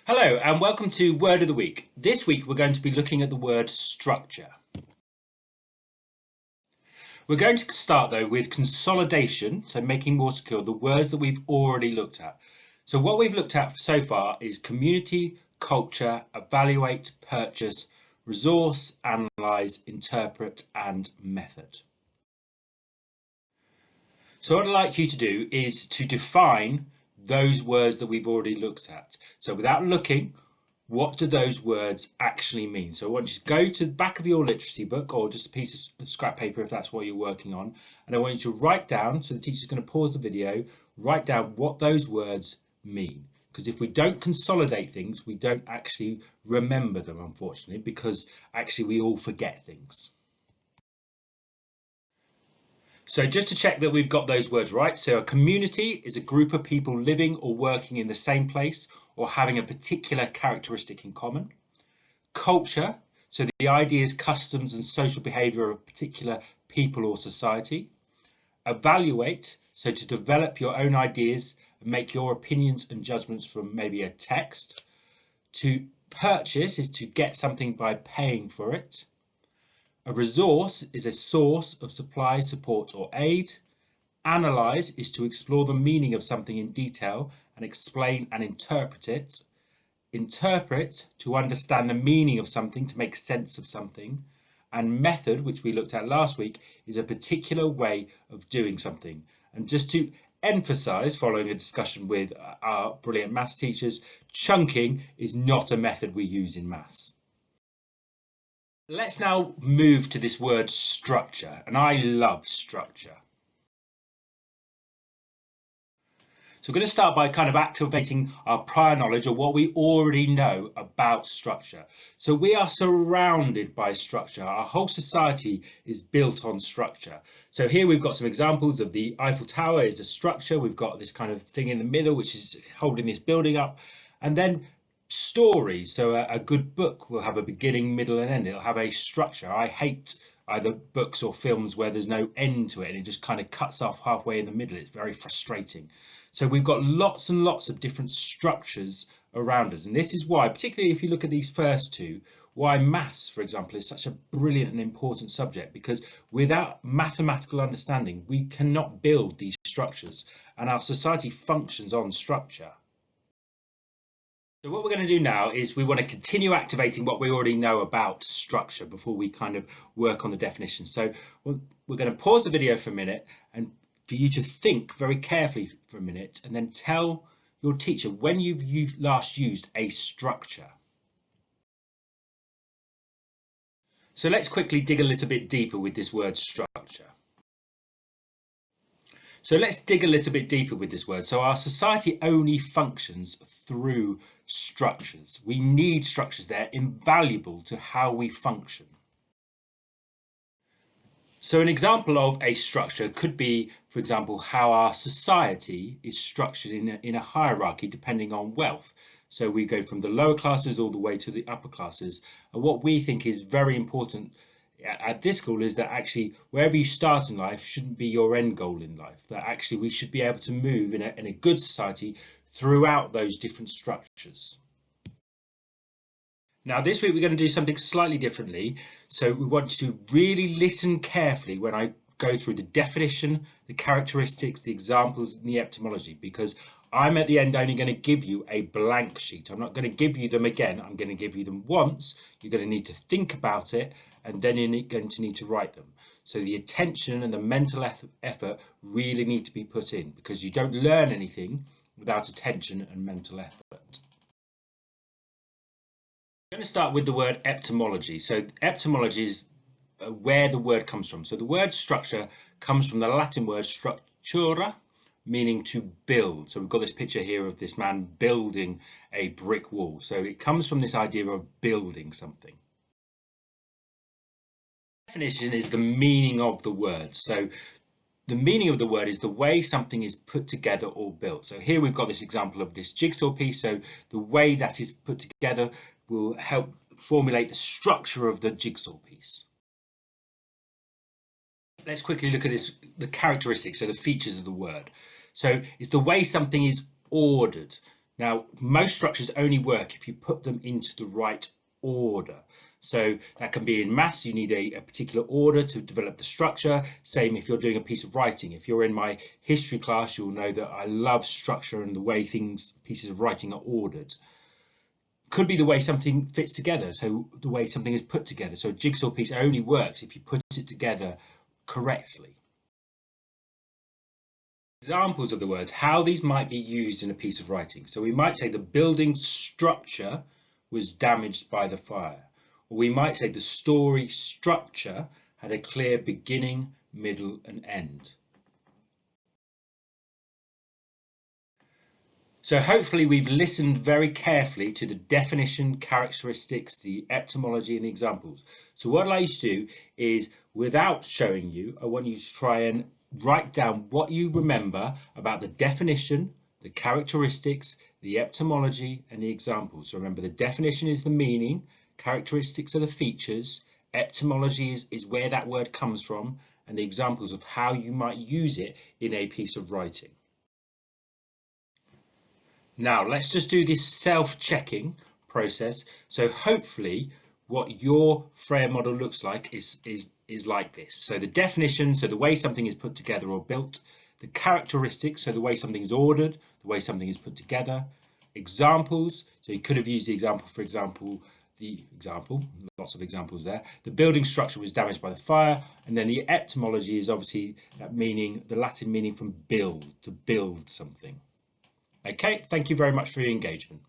Hello and welcome to Word of the Week. This week we're going to be looking at the word structure. We're going to start though with consolidation, so making more secure the words that we've already looked at. So what we've looked at so far is community, culture, evaluate, purchase, resource, analyze, interpret and method. So what I'd like you to do is to define those words that we've already looked at. So without looking, what do those words actually mean? So I want you to go to the back of your literacy book or just a piece of scrap paper if that's what you're working on. And I want you to write down, so the teacher's going to pause the video, write down what those words mean. Because if we don't consolidate things, we don't actually remember them, unfortunately, because actually we all forget things. So just to check that we've got those words right. So a community is a group of people living or working in the same place or having a particular characteristic in common. Culture, so the ideas, customs and social behaviour of a particular people or society. Evaluate, so to develop your own ideas and make your opinions and judgments from maybe a text. To purchase is to get something by paying for it. A resource is a source of supply, support or aid. Analyze is to explore the meaning of something in detail and explain and interpret it. Interpret, to understand the meaning of something, to make sense of something. And method, which we looked at last week, is a particular way of doing something. And just to emphasize, following a discussion with our brilliant maths teachers, chunking is not a method we use in maths. Let's now move to this word structure, and I love structure. So we're going to start by kind of activating our prior knowledge of what we already know about structure. So we are surrounded by structure. Our whole society is built on structure. So here we've got some examples of the Eiffel Tower is a structure. We've got this kind of thing in the middle, which is holding this building up. And then stories. So a good book will have a beginning, middle and end. It'll have a structure. I hate either books or films where there's no end to it and it just kind of cuts off halfway in the middle. It's very frustrating. So we've got lots and lots of different structures around us. And this is why, particularly if you look at these first two, why maths, for example, is such a brilliant and important subject, because without mathematical understanding, we cannot build these structures and our society functions on structure. So what we're going to do now is we want to continue activating what we already know about structure before we kind of work on the definition. So we're going to pause the video for a minute and for you to think very carefully for a minute and then tell your teacher when you've last used a structure. So let's quickly dig a little bit deeper with this word structure. So let's dig a little bit deeper with this word. So our society only functions through structures. We need structures. They're invaluable to how we function. So an example of a structure could be, for example, how our society is structured in a hierarchy depending on wealth. So we go from the lower classes all the way to the upper classes. And what we think is very important at this school is that actually wherever you start in life shouldn't be your end goal in life. That actually we should be able to move in a good society throughout those different structures. Now this week we're going to do something slightly differently. So we want you to really listen carefully when I go through the definition, the characteristics, the examples and the etymology, because I'm at the end only going to give you a blank sheet. I'm not going to give you them again. I'm going to give you them once. You're going to need to think about it and then you're going to need to write them. So the attention and the mental effort really need to be put in, because you don't learn anything without attention and mental effort. I'm going to start with the word etymology. So etymology is where the word comes from. So the word structure comes from the Latin word structura, meaning to build. So we've got this picture here of this man building a brick wall. So it comes from this idea of building something. Definition is the meaning of the word. So the meaning of the word is the way something is put together or built. So here we've got this example of this jigsaw piece. So the way that is put together will help formulate the structure of the jigsaw piece. Let's quickly look at the characteristics, so the features of the word. So it's the way something is ordered. Now, most structures only work if you put them into the right order. So that can be in maths, you need a particular order to develop the structure. Same if you're doing a piece of writing. If you're in my history class, you'll know that I love structure and the way pieces of writing are ordered. Could be the way something fits together, so the way something is put together. So a jigsaw piece only works if you put it together correctly. Examples of the words, how these might be used in a piece of writing. So we might say the building structure was damaged by the fire. Or we might say the story structure had a clear beginning, middle, and end. So hopefully we've listened very carefully to the definition, characteristics, the etymology, and the examples. So what I'd like you to do is, without showing you, I want you to try and write down what you remember about the definition, the characteristics, the etymology, and the examples. So remember, the definition is the meaning, characteristics are the features, etymology is where that word comes from, and the examples of how you might use it in a piece of writing. Now let's just do this self-checking process. So hopefully what your Freya model looks like is like this. So the definition, so the way something is put together or built, the characteristics, so the way something is ordered, the way something is put together, examples, so you could have used the example, for example, lots of examples there. The building structure was damaged by the fire, and then the etymology is obviously that meaning, the Latin meaning from build, to build something. Okay, thank you very much for your engagement.